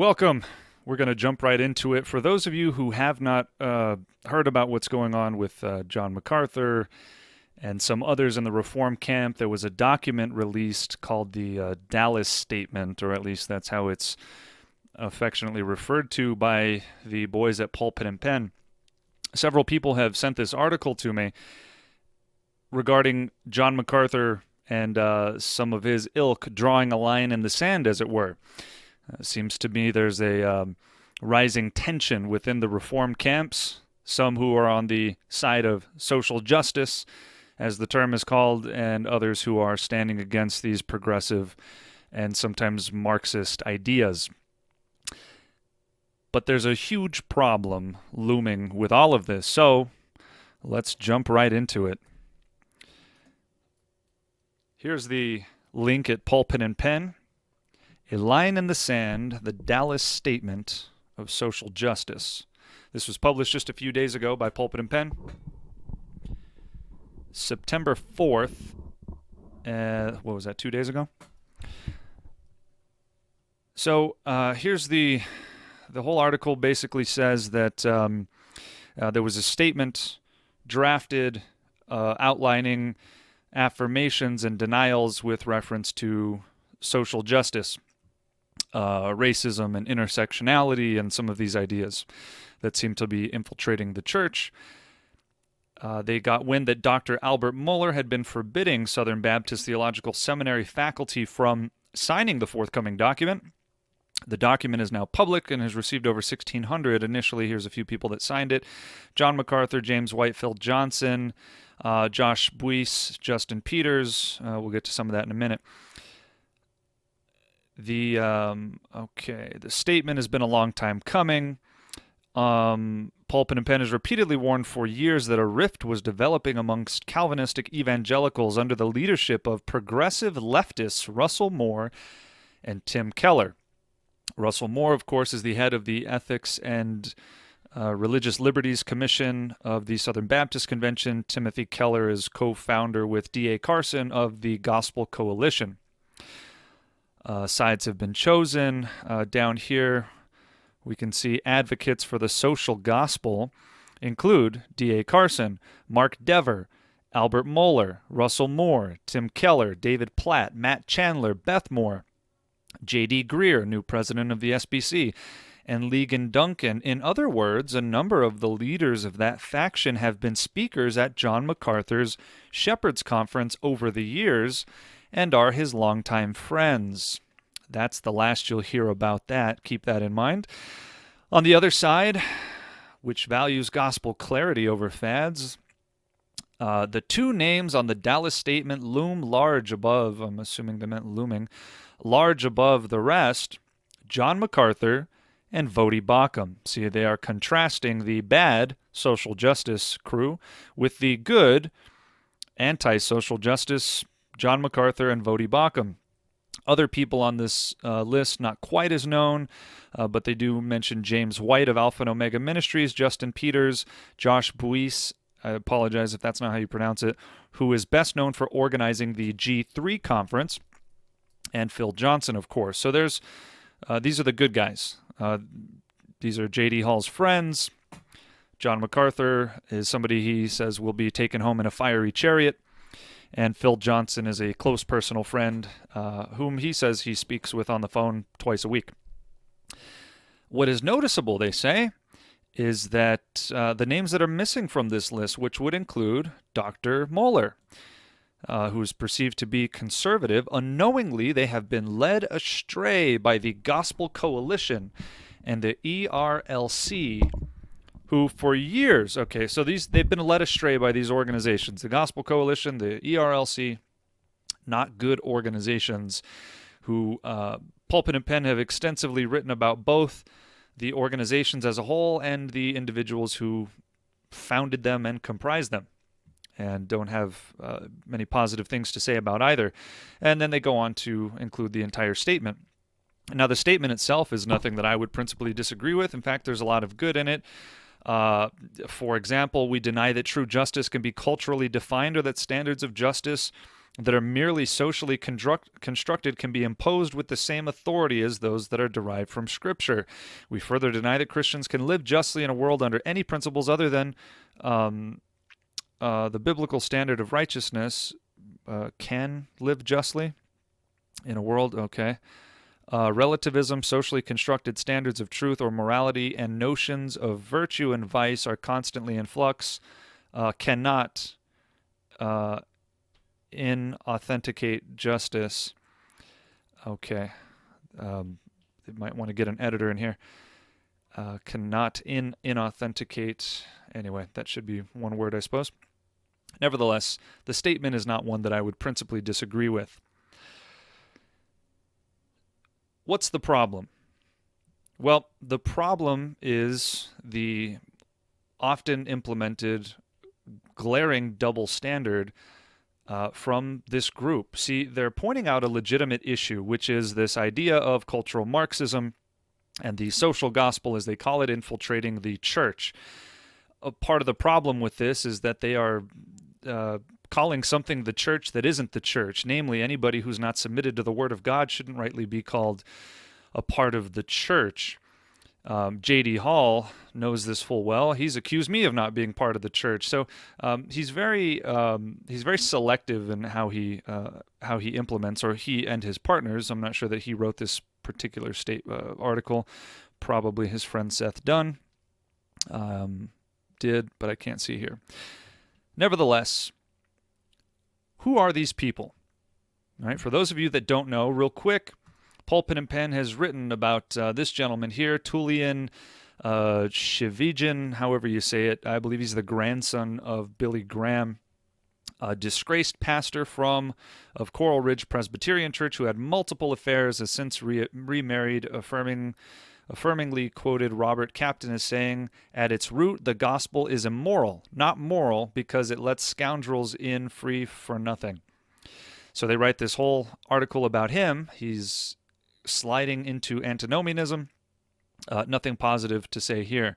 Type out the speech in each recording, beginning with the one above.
Welcome. We're going to jump right into it. For those of you who have not heard about what's going on with John MacArthur and some others in the Reform camp, there was a document released called the Dallas Statement, or at least that's how it's affectionately referred to by the boys at Pulpit and Pen. Several people have sent this article to me regarding John MacArthur and some of his ilk drawing a line in the sand, as it were. Seems to me there's a rising tension within the Reform camps, some who are on the side of social justice, as the term is called, and others who are standing against these progressive and sometimes Marxist ideas. But there's a huge problem looming with all of this, so let's jump right into it. Here's the link at Pulpit and Pen. A line in the sand, the Dallas Statement of Social Justice. This was published just a few days ago by Pulpit and Pen. September 4th. What was that, 2 days ago? So here's the whole article basically says that there was a statement drafted outlining affirmations and denials with reference to social justice. Racism and intersectionality and some of these ideas that seem to be infiltrating the church. They got wind that Dr. Albert Mohler had been forbidding Southern Baptist Theological Seminary faculty from signing the forthcoming document. The document is now public and has received over 1,600. Initially, here's a few people that signed it. John MacArthur, James White, Phil Johnson, Josh Buice, Justin Peters. We'll get to some of that in a minute. The statement has been a long time coming. Pulpit and Pen has repeatedly warned for years that a rift was developing amongst Calvinistic evangelicals under the leadership of progressive leftists Russell Moore and Tim Keller. Russell Moore, of course, is the head of the Ethics and Religious Liberties Commission of the Southern Baptist Convention. Timothy Keller is co-founder with D.A. Carson of the Gospel Coalition. Sides have been chosen. Down here, we can see advocates for the social gospel include D.A. Carson, Mark Dever, Albert Mohler, Russell Moore, Tim Keller, David Platt, Matt Chandler, Beth Moore, J.D. Greer, new president of the SBC, and Ligon Duncan. In other words, a number of the leaders of that faction have been speakers at John MacArthur's Shepherds Conference over the years and are his longtime friends. That's the last you'll hear about that. Keep that in mind. On the other side, which values gospel clarity over fads, the two names on the Dallas Statement loom large above, I'm assuming they meant looming, large above the rest, John MacArthur and Voddie Baucham. See, they are contrasting the bad social justice crew with the good anti-social justice John MacArthur and Voddie Baucham. Other people on this list not quite as known, but they do mention James White of Alpha and Omega Ministries, Justin Peters, Josh Buice, I apologize if that's not how you pronounce it, who is best known for organizing the G3 conference, and Phil Johnson, of course. So these are the good guys. These are J.D. Hall's friends. John MacArthur is somebody he says will be taken home in a fiery chariot. And Phil Johnson is a close personal friend whom he says he speaks with on the phone twice a week. What is noticeable, they say, is that the names that are missing from this list, which would include Dr. Mohler, who is perceived to be conservative, unknowingly they have been led astray by the Gospel Coalition and the ERLC, who for years, they've been led astray by these organizations, the Gospel Coalition, the ERLC, not good organizations, who Pulpit and Pen have extensively written about both the organizations as a whole and the individuals who founded them and comprised them, and don't have many positive things to say about either. And then they go on to include the entire statement. Now, the statement itself is nothing that I would principally disagree with. In fact, there's a lot of good in it. For example, we deny that true justice can be culturally defined or that standards of justice that are merely socially constructed can be imposed with the same authority as those that are derived from Scripture. We further deny that Christians can live justly in a world under any principles other than the biblical standard of righteousness. Can live justly in a world, okay. Relativism, socially constructed standards of truth or morality, and notions of virtue and vice are constantly in flux, cannot inauthenticate justice. Okay. They might want to get an editor in here. Cannot inauthenticate. Anyway, that should be one word, I suppose. Nevertheless, the statement is not one that I would principally disagree with. What's the problem? Well, the problem is the often implemented glaring double standard from this group. See, they're pointing out a legitimate issue, which is this idea of cultural Marxism and the social gospel, as they call it, infiltrating the church. A part of the problem with this is that they are calling something the church that isn't the church. Namely, anybody who's not submitted to the Word of God shouldn't rightly be called a part of the church. J.D. Hall knows this full well. He's accused me of not being part of the church. So he's very selective in how he implements, or he and his partners. I'm not sure that he wrote this particular article. Probably his friend Seth Dunn did, but I can't see here. Nevertheless, who are these people? All right, for those of you that don't know, real quick, Pulpit and Pen has written about this gentleman here, Tullian Tchividjian, however you say it. I believe he's the grandson of Billy Graham, a disgraced pastor of Coral Ridge Presbyterian Church who had multiple affairs, has since remarried, affirmingly quoted Robert Captain as saying, "At its root, the gospel is immoral, not moral, because it lets scoundrels in free for nothing." So they write this whole article about him. He's sliding into antinomianism. Nothing positive to say here.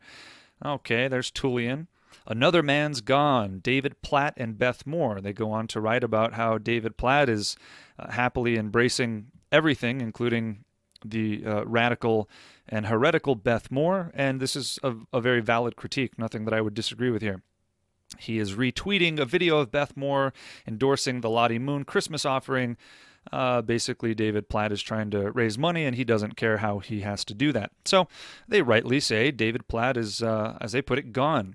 Okay, there's Tullian. Another man's gone, David Platt and Beth Moore. They go on to write about how David Platt is happily embracing everything, including the radical and heretical Beth Moore, and this is a very valid critique, nothing that I would disagree with here. He is retweeting a video of Beth Moore endorsing the Lottie Moon Christmas offering. Basically, David Platt is trying to raise money, and he doesn't care how he has to do that. So they rightly say David Platt is, as they put it, gone.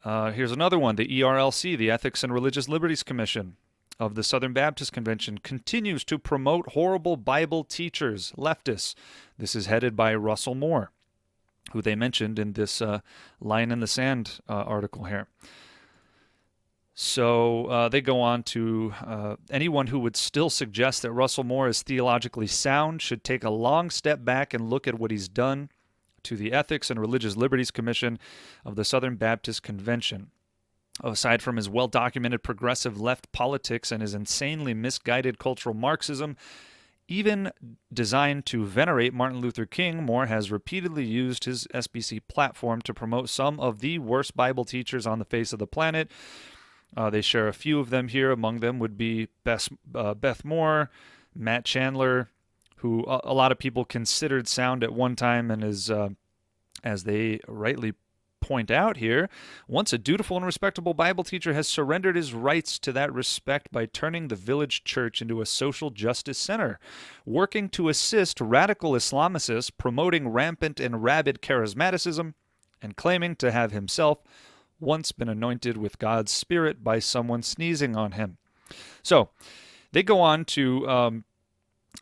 Here's another one. The ERLC, the Ethics and Religious Liberties Commission of the Southern Baptist Convention, continues to promote horrible Bible teachers, leftists. This is headed by Russell Moore, who they mentioned in this Line in the Sand article here. So they go on to, anyone who would still suggest that Russell Moore is theologically sound should take a long step back and look at what he's done to the Ethics and Religious Liberties Commission of the Southern Baptist Convention. Aside from his well-documented progressive left politics and his insanely misguided cultural Marxism, even designed to venerate Martin Luther King, Moore has repeatedly used his SBC platform to promote some of the worst Bible teachers on the face of the planet. They share a few of them here. Among them would be Beth Moore, Matt Chandler, who a lot of people considered sound at one time, and is, as they rightly point out here, once a dutiful and respectable Bible teacher, has surrendered his rights to that respect by turning the village church into a social justice center, working to assist radical Islamicists, promoting rampant and rabid charismaticism, and claiming to have himself once been anointed with God's Spirit by someone sneezing on him. So they go on to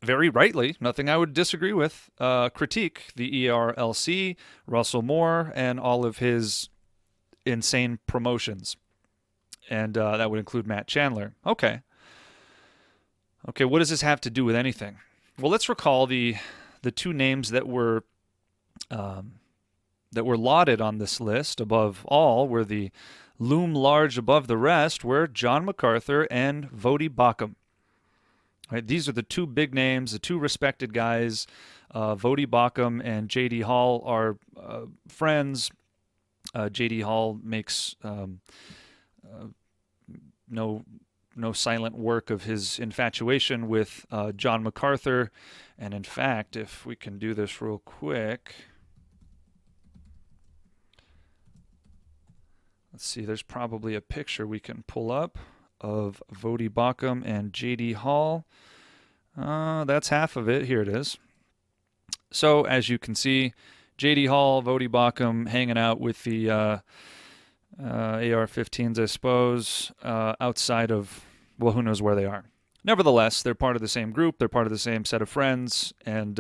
very rightly, nothing I would disagree with, critique the ERLC, Russell Moore, and all of his insane promotions. And that would include Matt Chandler. Okay, what does this have to do with anything? Well, let's recall the two names that were lauded on this list above all, were the loom large above the rest, were John MacArthur and Voddie Baucham. Right, these are the two big names, the two respected guys. Voddie Baucham and J.D. Hall are friends. J.D. Hall makes no no silent work of his infatuation with John MacArthur. And in fact, if we can do this real quick, let's see, there's probably a picture we can pull up of Voddie Baucham and J.D. Hall. That's half of it. Here it is. So as you can see, J.D. Hall, Voddie Baucham hanging out with the AR-15s, I suppose, outside of, well, who knows where they are. Nevertheless, they're part of the same group, they're part of the same set of friends, and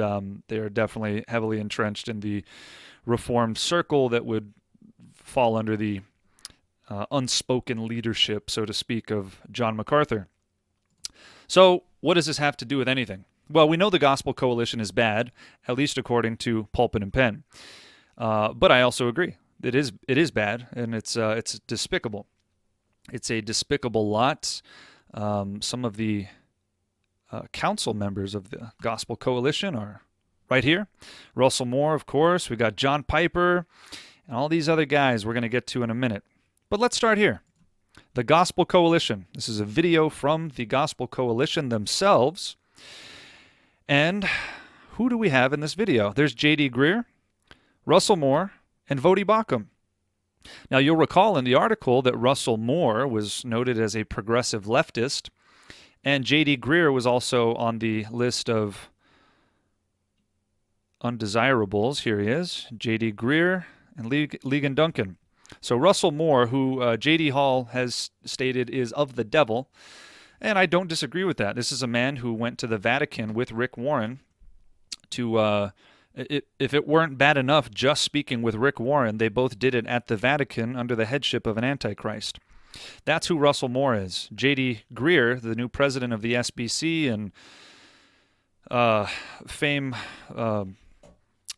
they are definitely heavily entrenched in the Reformed circle that would fall under the unspoken leadership, so to speak, of John MacArthur. So what does this have to do with anything? Well, we know the Gospel Coalition is bad, at least according to Pulpit and Pen. But I also agree. It is bad, and it's despicable. It's a despicable lot. Some of the council members of the Gospel Coalition are right here. Russell Moore, of course. We got John Piper, and all these other guys we're going to get to in a minute. But let's start here. The Gospel Coalition. This is a video from the Gospel Coalition themselves. And who do we have in this video? There's J.D. Greear, Russell Moore, and Voddie Baucham. Now, you'll recall in the article that Russell Moore was noted as a progressive leftist, and J.D. Greear was also on the list of undesirables. Here he is, J.D. Greear and Ligon Duncan. So Russell Moore, who J.D. Hall has stated is of the devil, and I don't disagree with that. This is a man who went to the Vatican with Rick Warren to... If it weren't bad enough just speaking with Rick Warren, they both did it at the Vatican under the headship of an Antichrist. That's who Russell Moore is. J.D. Greear, the new president of the SBC and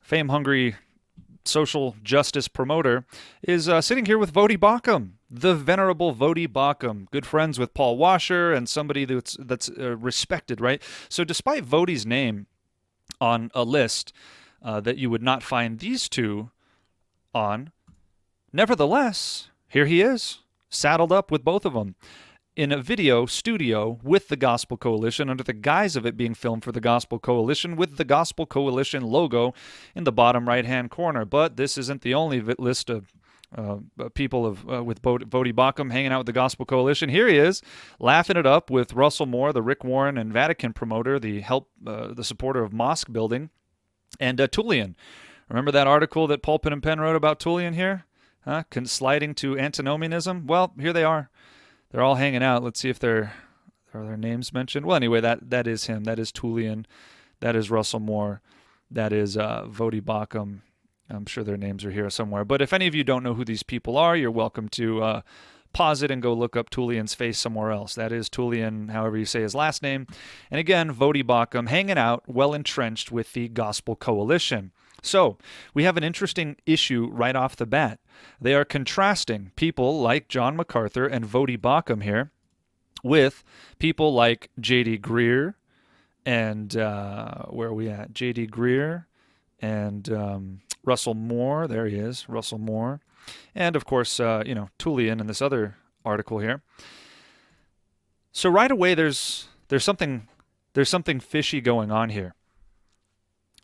fame-hungry social justice promoter, is sitting here with Voddie Baucham, the venerable Voddie Baucham, good friends with Paul Washer and somebody that's respected, right? So despite Voddie's name on a list that you would not find these two on, nevertheless, here he is, saddled up with both of them in a video studio with the Gospel Coalition under the guise of it being filmed for the Gospel Coalition with the Gospel Coalition logo in the bottom right-hand corner. But this isn't the only list of people with Voddie Baucham hanging out with the Gospel Coalition. Here he is, laughing it up with Russell Moore, the Rick Warren and Vatican promoter, the supporter of mosque building, and Tullian. Remember that article that Pulpit and Pen wrote about Tullian here? Sliding to antinomianism? Well, here they are. They're all hanging out. Let's see if are their names mentioned. Well, anyway, that is him. That is Tullian. That is Russell Moore. That is Voddie Baucham. I'm sure their names are here somewhere. But if any of you don't know who these people are, you're welcome to pause it and go look up Tullian's face somewhere else. That is Tullian, however you say his last name. And again, Voddie Baucham hanging out, well entrenched with the Gospel Coalition. So we have an interesting issue right off the bat. They are contrasting people like John MacArthur and Voddie Baucham here with people like J.D. Greear and where are we at? J.D. Greear and Russell Moore. There he is, Russell Moore. And of course, Tullian in this other article here. So right away, there's something fishy going on here.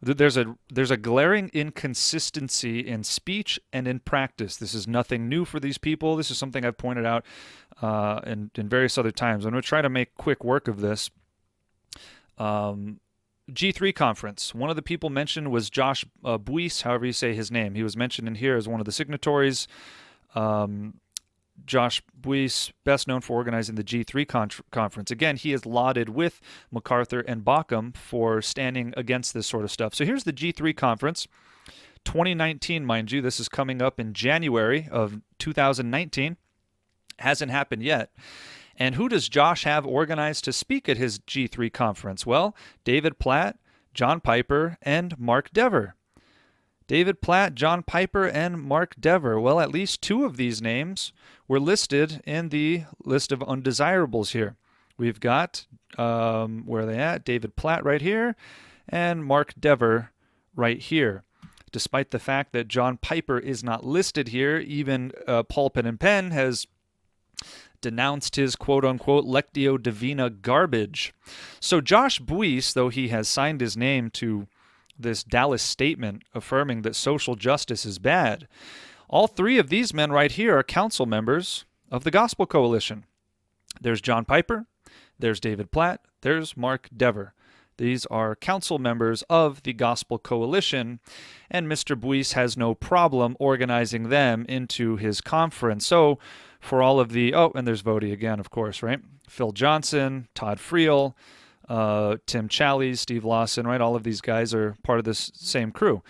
There's a glaring inconsistency in speech and in practice. This is nothing new for these people. This is something I've pointed out in various other times. I'm going to try to make quick work of this. G3 conference. One of the people mentioned was Josh Buis, however you say his name. He was mentioned in here as one of the signatories. Josh Buis, best known for organizing the G3 conference. Again, he is lauded with MacArthur and Baucham for standing against this sort of stuff. So here's the G3 conference, 2019, mind you. This is coming up in January of 2019. Hasn't happened yet. And who does Josh have organized to speak at his G3 conference? Well, David Platt, John Piper, and Mark Dever. David Platt, John Piper, and Mark Dever. Well, at least two of these names were listed in the list of undesirables here. We've got, where are they at? David Platt right here, and Mark Dever right here. Despite the fact that John Piper is not listed here, even Pulpit and Pen has denounced his quote-unquote Lectio Divina garbage. So Josh Buice, though he has signed his name to this Dallas statement affirming that social justice is bad, all three of these men right here are council members of the Gospel Coalition. There's John Piper, there's David Platt, there's Mark Dever. These are council members of the Gospel Coalition, and Mr. Buice has no problem organizing them into his conference. So for all of the, and there's Voddie again, of course, right? Phil Johnson, Todd Friel, Tim Challies, Steve Lawson, right? All of these guys are part of this same crew.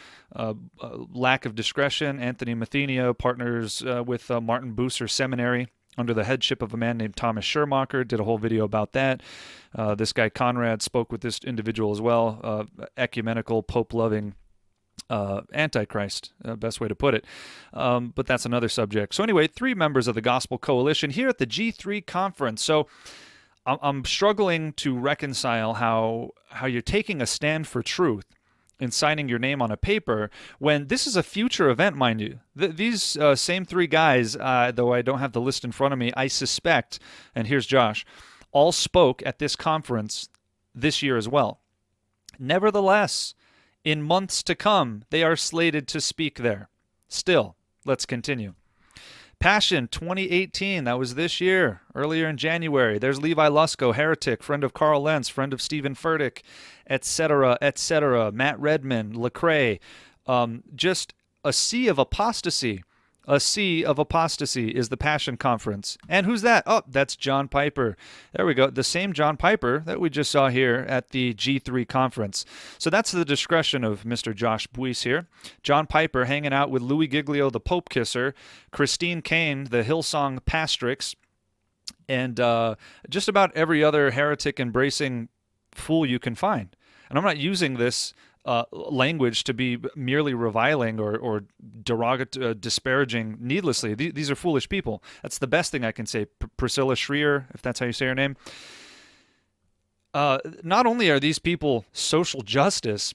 Lack of discretion, Anthony Mathenia partners with Martin Bucer Seminary under the headship of a man named Thomas Schermacher, did a whole video about that. This guy Conrad spoke with this individual as well, ecumenical, pope-loving Antichrist, best way to put it. But that's another subject. So anyway, three members of the Gospel Coalition here at the G3 conference. So I'm struggling to reconcile how you're taking a stand for truth and signing your name on a paper when this is a future event, mind you. These same three guys, though I don't have the list in front of me, I suspect, and here's Josh, all spoke at this conference this year as well. Nevertheless, in months to come, they are slated to speak there. Still, let's continue. Passion 2018, that was this year, earlier in January. There's Levi Lusko, heretic, friend of Carl Lentz, friend of Stephen Furtick, etc., etc., Matt Redman, Lecrae. Just a sea of apostasy. A sea of apostasy is the Passion Conference. And who's that? Oh, that's John Piper. There we go. The same John Piper that we just saw here at the G3 conference. So that's the discretion of Mr. Josh Buice here. John Piper hanging out with Louis Giglio, the Pope Kisser, Christine Kane, the Hillsong Pastrix, and just about every other heretic-embracing fool you can find. And I'm not using this language to be merely reviling or disparaging needlessly. These are foolish people. That's the best thing I can say. Priscilla Schreier, if that's how you say her name. Not only are these people social justice,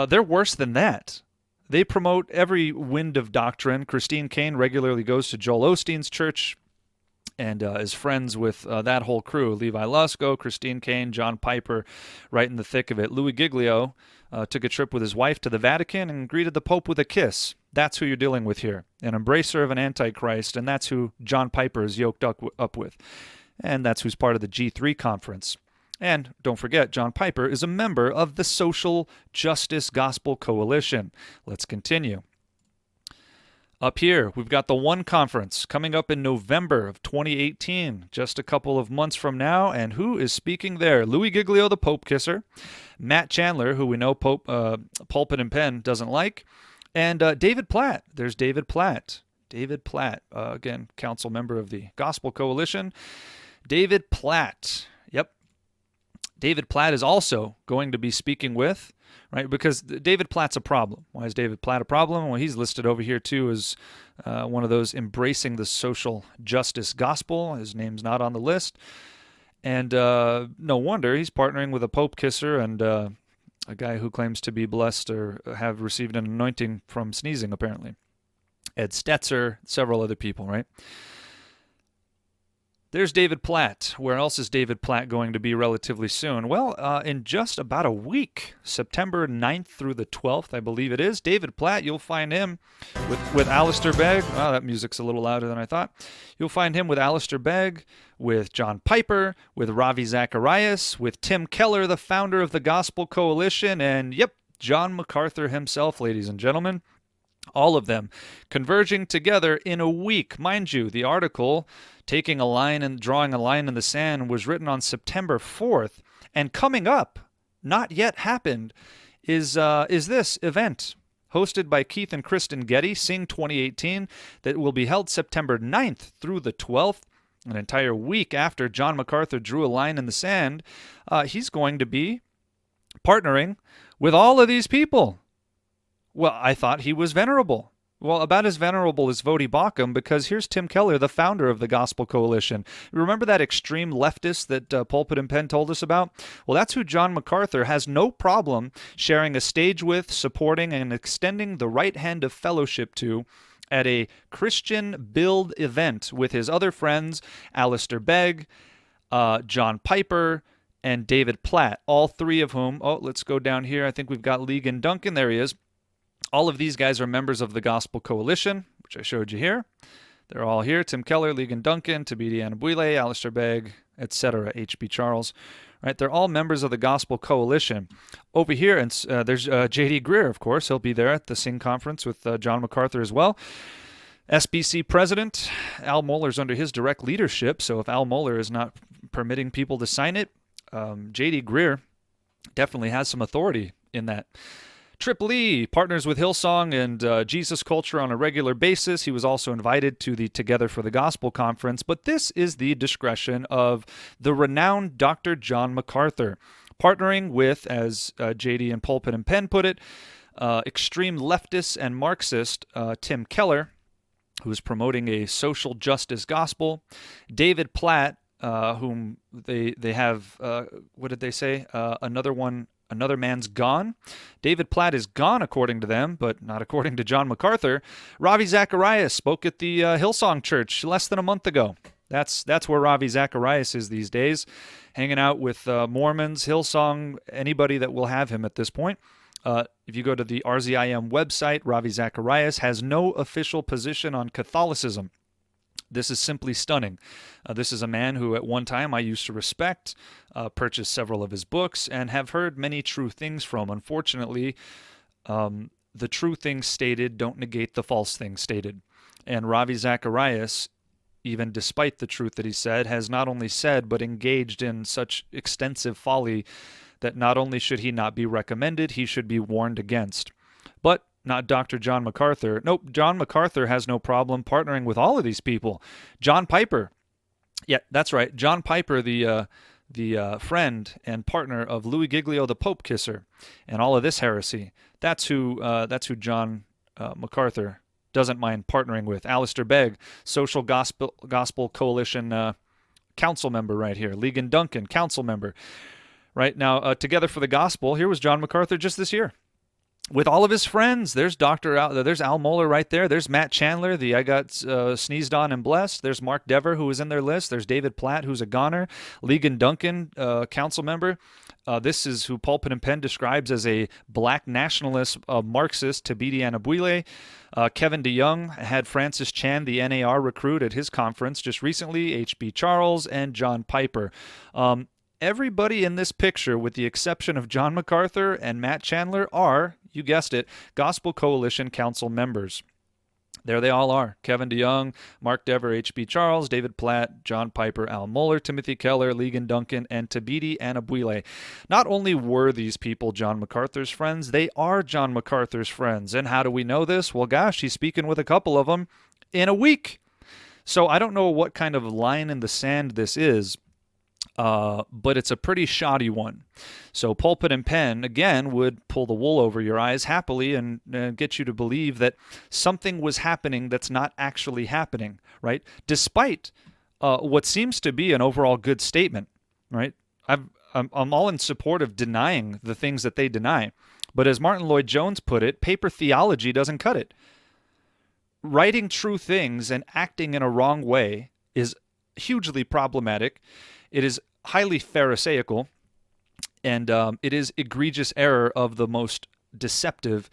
they're worse than that. They promote every wind of doctrine. Christine Kane regularly goes to Joel Osteen's church and is friends with that whole crew. Levi Lusko, Christine Kane, John Piper, right in the thick of it. Louis Giglio took a trip with his wife to the Vatican and greeted the Pope with a kiss. That's who you're dealing with here, an embracer of an Antichrist, and that's who John Piper is yoked up with. And that's who's part of the G3 conference. And don't forget, John Piper is a member of the Social Justice Gospel Coalition. Let's continue. Up here, we've got the One Conference coming up in November of 2018, just a couple of months from now. And who is speaking there? Louis Giglio, the Pope Kisser, Matt Chandler, who we know Pulpit and Pen doesn't like, and David Platt. There's David Platt. David Platt, again, council member of the Gospel Coalition. David Platt. Yep. David Platt is also going to be speaking with, right? Because David Platt's a problem. Why is David Platt a problem? Well, he's listed over here too as one of those embracing the social justice gospel. His name's not on the list. And no wonder he's partnering with a Pope Kisser and a guy who claims to be blessed or have received an anointing from sneezing, apparently. Ed Stetzer, several other people, right? There's David Platt. Where else is David Platt going to be relatively soon? Well, in just about a week, September 9th through the 12th, I believe it is. David Platt, you'll find him with Alistair Begg. Oh, that music's a little louder than I thought. You'll find him with Alistair Begg, with John Piper, with Ravi Zacharias, with Tim Keller, the founder of the Gospel Coalition, and, yep, John MacArthur himself, ladies and gentlemen. All of them converging together in a week. Mind you, the article taking a line and drawing a line in the sand was written on September 4th. And coming up, not yet happened, is this event hosted by Keith and Kristen Getty, Sing 2018, that will be held September 9th through the 12th, an entire week after John MacArthur drew a line in the sand. He's going to be partnering with all of these people. Well, I thought he was venerable. Well, about as venerable as Voddie Baucham, because here's Tim Keller, the founder of the Gospel Coalition. Remember that extreme leftist that Pulpit and Pen told us about? Well, that's who John MacArthur has no problem sharing a stage with, supporting, and extending the right hand of fellowship to at a Christian Build event with his other friends, Alistair Begg, John Piper, and David Platt, all three of whom, let's go down here. I think we've got Ligon Duncan. There he is. All of these guys are members of the Gospel Coalition, which I showed you here. They're all here. Tim Keller, Ligon Duncan, Thabiti Anyabwile, Alistair Begg, etc., H.B. Charles. Right? They're all members of the Gospel Coalition. Over here, and there's J.D. Greer, of course. He'll be there at the Sing Conference with John MacArthur as well. SBC president, Al Mohler's under his direct leadership, so if Al Mohler is not permitting people to sign it, J.D. Greer definitely has some authority in that. Trip Lee partners with Hillsong and Jesus Culture on a regular basis. He was also invited to the Together for the Gospel conference, but this is the discretion of the renowned Dr. John MacArthur, partnering with, as J.D. and Pulpit and Pen put it, extreme leftist and Marxist Tim Keller, who is promoting a social justice gospel, David Platt, whom they have, what did they say? Another man's gone. David Platt is gone, according to them, but not according to John MacArthur. Ravi Zacharias spoke at the Hillsong Church less than a month ago. That's where Ravi Zacharias is these days, hanging out with Mormons, Hillsong, anybody that will have him at this point. If you go to the RZIM website, Ravi Zacharias has no official position on Catholicism. This is simply stunning. This is a man who at one time I used to respect, purchased several of his books, and have heard many true things from. Unfortunately, the true things stated don't negate the false things stated. And Ravi Zacharias, even despite the truth that he said, has not only said but engaged in such extensive folly that not only should he not be recommended, he should be warned against. But not Dr. John MacArthur. Nope, John MacArthur has no problem partnering with all of these people. John Piper. Yeah, that's right. John Piper, the friend and partner of Louis Giglio, the Pope Kisser, and all of this heresy. That's who John MacArthur doesn't mind partnering with. Alistair Begg, Social Gospel Coalition council member right here. Ligon Duncan, council member. Right now, Together for the Gospel, here was John MacArthur just this year. With all of his friends, there's there's Al Mohler right there. There's Matt Chandler, the I got sneezed on and blessed. There's Mark Dever, who was in their list. There's David Platt, who's a goner. Ligon Duncan, council member. This is who Pulpit and Pen describes as a black nationalist Marxist, Thabiti Anyabwile. Kevin DeYoung had Francis Chan, the NAR recruit, at his conference just recently. H.B. Charles and John Piper. Everybody in this picture, with the exception of John MacArthur and Matt Chandler, are, you guessed it, Gospel Coalition Council members. There they all are. Kevin DeYoung, Mark Dever, H.B. Charles, David Platt, John Piper, Al Mohler, Timothy Keller, Ligon Duncan, and Thabiti Anyabwile. Not only were these people John MacArthur's friends, they are John MacArthur's friends. And how do we know this? Well, gosh, he's speaking with a couple of them in a week. So I don't know what kind of line in the sand this is, but it's a pretty shoddy one. So Pulpit and Pen, again, would pull the wool over your eyes happily and get you to believe that something was happening that's not actually happening, right? Despite what seems to be an overall good statement, right? I'm all in support of denying the things that they deny. But as Martin Lloyd-Jones put it, paper theology doesn't cut it. Writing true things and acting in a wrong way is hugely problematic. It is highly pharisaical, and it is egregious error of the most deceptive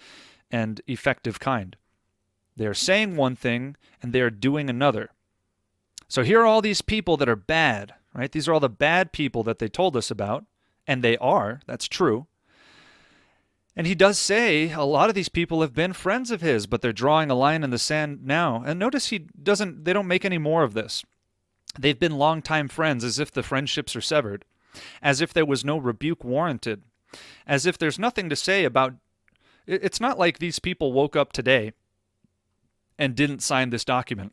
and effective kind. They are saying one thing, and they are doing another. So here are all these people that are bad, right? These are all the bad people that they told us about, and they are. That's true. And he does say a lot of these people have been friends of his, but they're drawing a line in the sand now. And notice they don't make any more of this. They've been longtime friends, as if the friendships are severed, as if there was no rebuke warranted, as if there's nothing to say about... It's not like these people woke up today and didn't sign this document.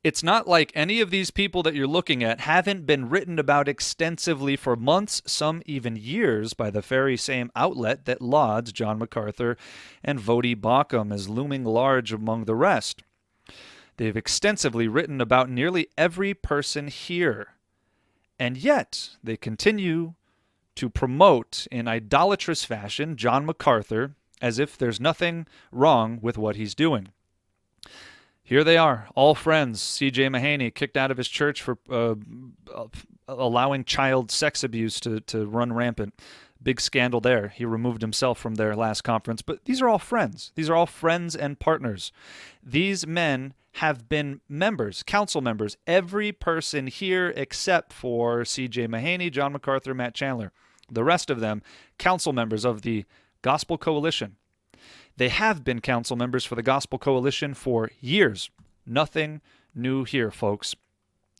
It's not like any of these people that you're looking at haven't been written about extensively for months, some even years, by the very same outlet that lauds John MacArthur and Voddie Baucham as looming large among the rest. They've extensively written about nearly every person here, and yet they continue to promote in idolatrous fashion John MacArthur as if there's nothing wrong with what he's doing. Here they are, all friends. C.J. Mahaney kicked out of his church for allowing child sex abuse to run rampant. Big scandal there. He removed himself from their last conference. But these are all friends. These are all friends and partners. These men have been members, council members. Every person here except for C.J. Mahaney, John MacArthur, Matt Chandler. The rest of them, council members of the Gospel Coalition. They have been council members for the Gospel Coalition for years. Nothing new here, folks.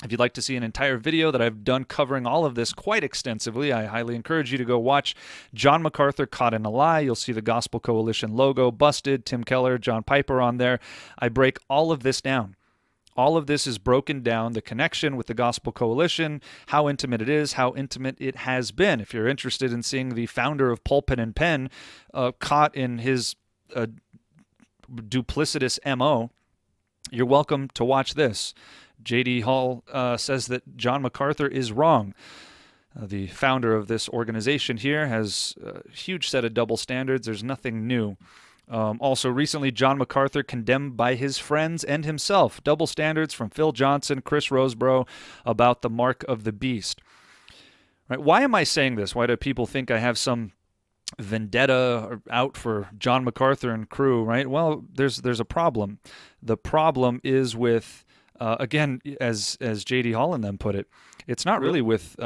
If you'd like to see an entire video that I've done covering all of this quite extensively, I highly encourage you to go watch John MacArthur Caught in a Lie. You'll see the Gospel Coalition logo busted, Tim Keller, John Piper on there. I break all of this down. All of this is broken down, the connection with the Gospel Coalition, how intimate it is, how intimate it has been. If you're interested in seeing the founder of Pulpit and Pen caught in his duplicitous MO, you're welcome to watch this. J.D. Hall says that John MacArthur is wrong. The founder of this organization here has a huge set of double standards. There's nothing new. Also, recently, John MacArthur condemned by his friends and himself. Double standards from Phil Johnson, Chris Roseborough about the mark of the beast. Right? Why am I saying this? Why do people think I have some vendetta out for John MacArthur and crew? Right? Well, there's a problem. The problem is with again, as J.D. Hall and them put it, it's not really with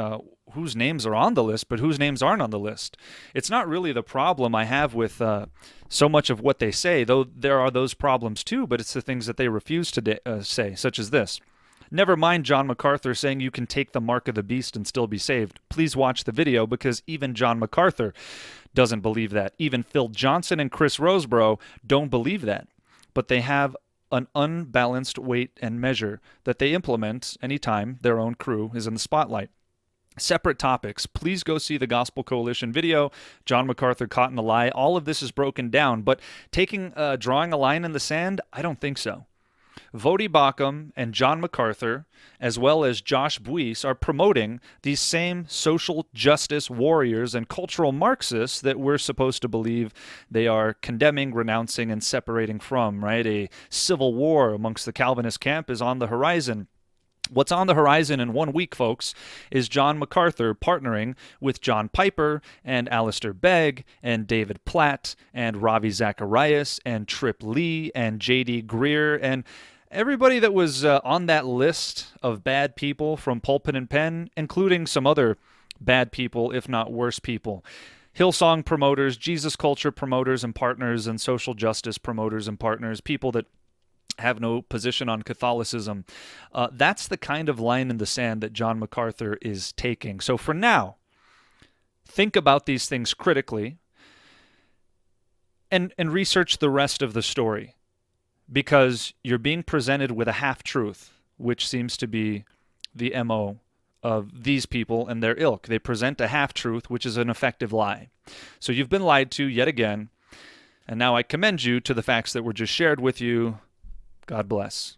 whose names are on the list, but whose names aren't on the list. It's not really the problem I have with so much of what they say, though there are those problems too, but it's the things that they refuse to say, such as this. Never mind John MacArthur saying you can take the mark of the beast and still be saved. Please watch the video, because even John MacArthur doesn't believe that. Even Phil Johnson and Chris Roseborough don't believe that. But they have an unbalanced weight and measure that they implement anytime their own crew is in the spotlight. Separate topics. Please go see the Gospel Coalition video, John MacArthur Caught in a Lie. All of this is broken down, but drawing a line in the sand, I don't think so. Voddie Baucham and John MacArthur, as well as Josh Buice, are promoting these same social justice warriors and cultural Marxists that we're supposed to believe they are condemning, renouncing, and separating from, right? A civil war amongst the Calvinist camp is on the horizon. What's on the horizon in 1 week, folks, is John MacArthur partnering with John Piper and Alistair Begg and David Platt and Ravi Zacharias and Trip Lee and J.D. Greer and everybody that was on that list of bad people from Pulpit and Pen, including some other bad people, if not worse people. Hillsong promoters, Jesus culture promoters and partners, and social justice promoters and partners, people that have no position on Catholicism. That's the kind of line in the sand that John MacArthur is taking. So for now, think about these things critically and research the rest of the story, because you're being presented with a half-truth, which seems to be the MO of these people and their ilk. They present a half-truth, which is an effective lie. So you've been lied to yet again, and now I commend you to the facts that were just shared with you. God bless.